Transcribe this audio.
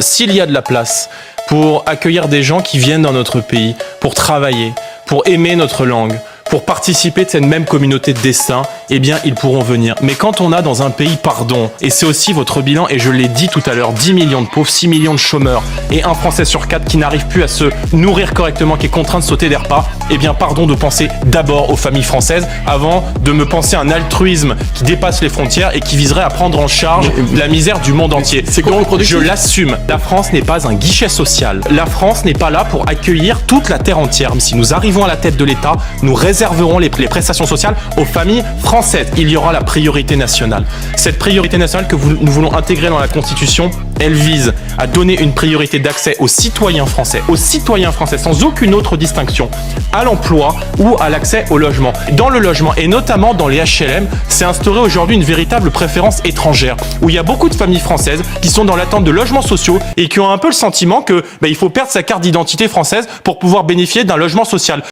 s'il y a de la place pour accueillir des gens qui viennent dans notre pays, pour travailler, pour aimer notre langue, pour participer de cette même communauté de destin, eh bien, ils pourront venir. Mais quand on a dans un pays, pardon, et c'est aussi votre bilan, et je l'ai dit tout à l'heure, 10 millions de pauvres, 6 millions de chômeurs, et un Français sur 4 qui n'arrive plus à se nourrir correctement, qui est contraint de sauter des repas, eh bien, pardon de penser d'abord aux familles françaises, avant de me penser un altruisme qui dépasse les frontières et qui viserait à prendre en charge la misère du monde entier. C'est Donc, contre-productif. je l'assume, la France n'est pas un guichet social. La France n'est pas là pour accueillir toute la terre entière. Mais si nous arrivons à la tête de l'État, nous réserverons les prestations sociales aux familles françaises. Il y aura la priorité nationale. Cette priorité nationale que nous voulons intégrer dans la Constitution, elle vise à donner une priorité d'accès aux citoyens français sans aucune autre distinction, à l'emploi ou à l'accès au logement. Dans le logement, et notamment dans les HLM, c'est instauré aujourd'hui une véritable préférence étrangère, où il y a beaucoup de familles françaises qui sont dans l'attente de logements sociaux et qui ont un peu le sentiment que il faut perdre sa carte d'identité française pour pouvoir bénéficier d'un logement social.